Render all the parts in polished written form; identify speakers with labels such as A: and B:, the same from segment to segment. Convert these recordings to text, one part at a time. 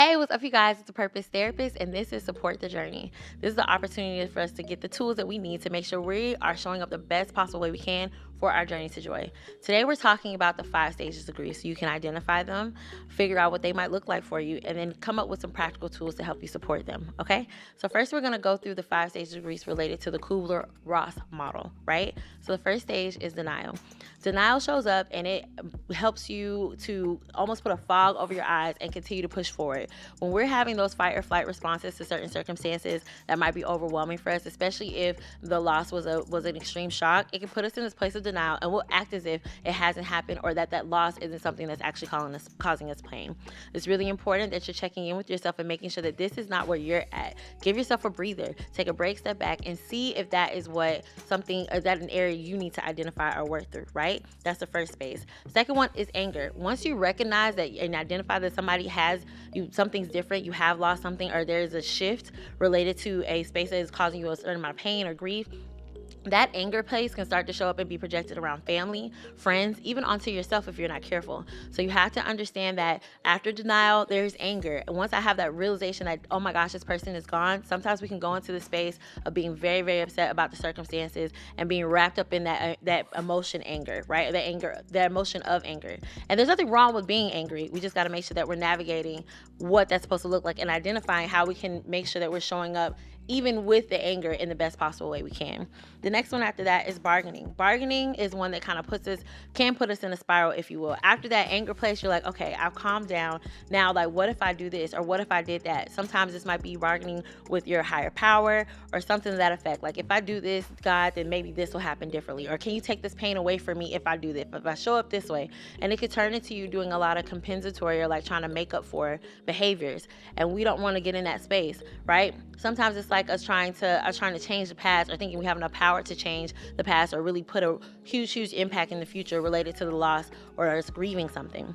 A: Hey, what's up, you guys? It's a Purpose Therapist, and this is Support the Journey. This is the opportunity for us to get the tools that we need to make sure we are showing up the best possible way we can for our journey to joy. Today, we're talking about the 5 stages of grief so you can identify them, figure out what they might look like for you, and then come up with some practical tools to help you support them. Okay? So, first, we're going to go through the 5 stages of grief related to the Kübler-Ross model, right? So, the first stage is denial. Denial shows up and it helps you to almost put a fog over your eyes and continue to push forward. When we're having those fight or flight responses to certain circumstances that might be overwhelming for us, especially if the loss was an extreme shock, it can put us in this place of denial and we'll act as if it hasn't happened or that loss isn't something that's actually causing us pain. It's really important that you're checking in with yourself and making sure that this is not where you're at. Give yourself a breather, take a break, step back, and see if that is an area you need to identify or work through, right? That's the first space. Second one is anger. Once you recognize that and identify that something's different, you have lost something, or there's a shift related to a space that is causing you a certain amount of pain or grief, that anger place can start to show up and be projected around family, friends, even onto yourself if you're not careful. So you have to understand that after denial, there's anger. And once I have that realization that, oh my gosh, this person is gone, sometimes we can go into the space of being very, very upset about the circumstances and being wrapped up in that emotion, anger, right? The emotion of anger. And there's nothing wrong with being angry. We just got to make sure that we're navigating what that's supposed to look like and identifying how we can make sure that we're showing up even with the anger in the best possible way we can. The next one after that is bargaining. Bargaining is one that kind of can put us in a spiral, if you will. After that anger place, you're like, okay, I've calmed down. Now, like, what if I do this? Or what if I did that? Sometimes this might be bargaining with your higher power or something to that effect. Like, if I do this, God, then maybe this will happen differently. Or can you take this pain away from me if I do this, if I show up this way? And it could turn into you doing a lot of compensatory or like trying to make up for behaviors. And we don't want to get in that space, right? Sometimes it's like us trying to change the past or thinking we have enough power to change the past or really put a huge impact in the future related to the loss or us grieving something.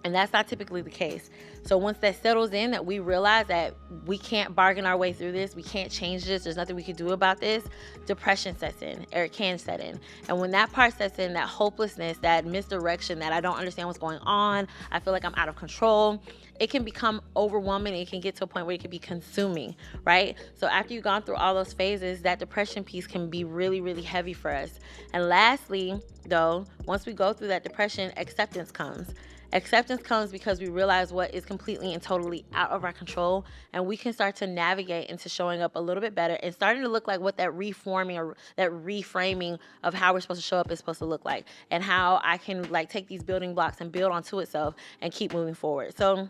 A: And that's not typically the case. So once that settles in, that we realize that we can't bargain our way through this, we can't change this, there's nothing we can do about this, depression sets in, or it can set in. And when that part sets in, that hopelessness, that misdirection, that I don't understand what's going on, I feel like I'm out of control, it can become overwhelming. It can get to a point where it can be consuming, right? So after you've gone through all those phases, that depression piece can be really, really heavy for us. And lastly, though, once we go through that depression, acceptance comes. Acceptance comes because we realize what is completely and totally out of our control, and we can start to navigate into showing up a little bit better and starting to look like what that reforming or that reframing of how we're supposed to show up is supposed to look like, and how I can like take these building blocks and build onto itself and keep moving forward. So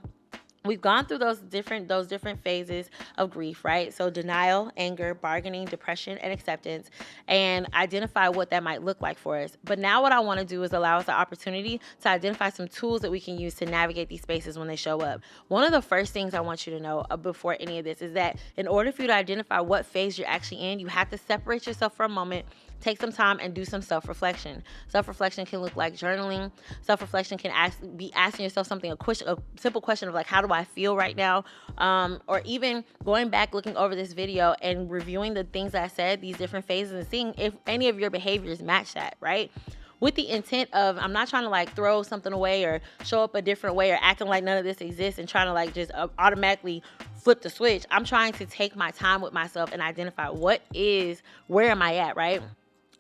A: we've gone through those different phases of grief, right? So denial, anger, bargaining, depression, and acceptance, and identify what that might look like for us. But now what I want to do is allow us the opportunity to identify some tools that we can use to navigate these spaces when they show up. One of the first things I want you to know before any of this is that in order for you to identify what phase you're actually in, you have to separate yourself for a moment, take some time and do some self-reflection. Self-reflection can look like journaling. Self-reflection can be asking yourself a simple question of like, how do I feel right now? Or even going back, looking over this video and reviewing the things that I said, these different phases, and seeing if any of your behaviors match that, right? With the intent of, I'm not trying to like throw something away or show up a different way or acting like none of this exists and trying to like just automatically flip the switch. I'm trying to take my time with myself and identify where am I at, right?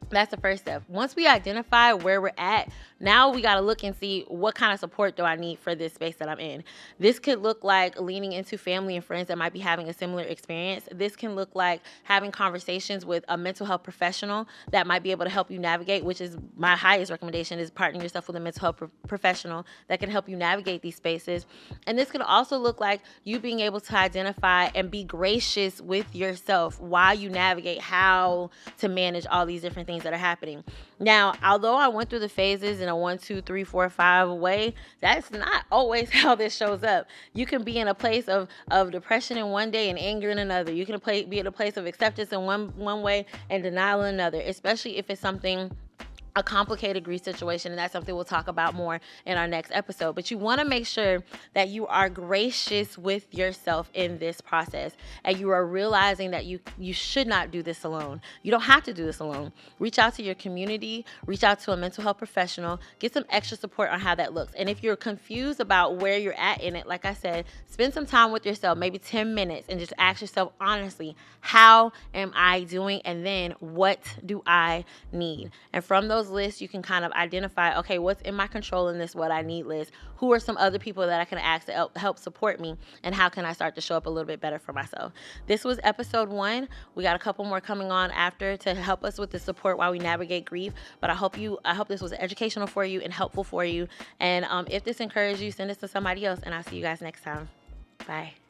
A: That's the first step. Once we identify where we're at, now we got to look and see what kind of support do I need for this space that I'm in. This could look like leaning into family and friends that might be having a similar experience. This can look like having conversations with a mental health professional that might be able to help you navigate, which is my highest recommendation, is partnering yourself with a mental health professional that can help you navigate these spaces. And this could also look like you being able to identify and be gracious with yourself while you navigate how to manage all these different things that are happening. Now, although I went through the phases in a 1, 2, 3, 4, 5 way, that's not always how this shows up. You can be in a place of depression in one day and anger in another. You can be in a place of acceptance in one way and denial in another, especially if it's something a complicated grief situation, and that's something we'll talk about more in our next episode. But you want to make sure that you are gracious with yourself in this process, and you are realizing that you should not do this alone. You don't have to do this alone. Reach out to your community, reach out to a mental health professional, get some extra support on how that looks. And if you're confused about where you're at in it, like I said, spend some time with yourself, maybe 10 minutes, and just ask yourself honestly, how am I doing? And then what do I need? And from those lists, you can kind of identify, okay, what's in my control in this what I need list? Who are some other people that I can ask to help support me? And how can I start to show up a little bit better for myself? This was episode 1. We got a couple more coming on after to help us with the support while we navigate grief. But I hope this was educational for you and helpful for you. And if this encouraged you, send this to somebody else. And I'll see you guys next time. Bye.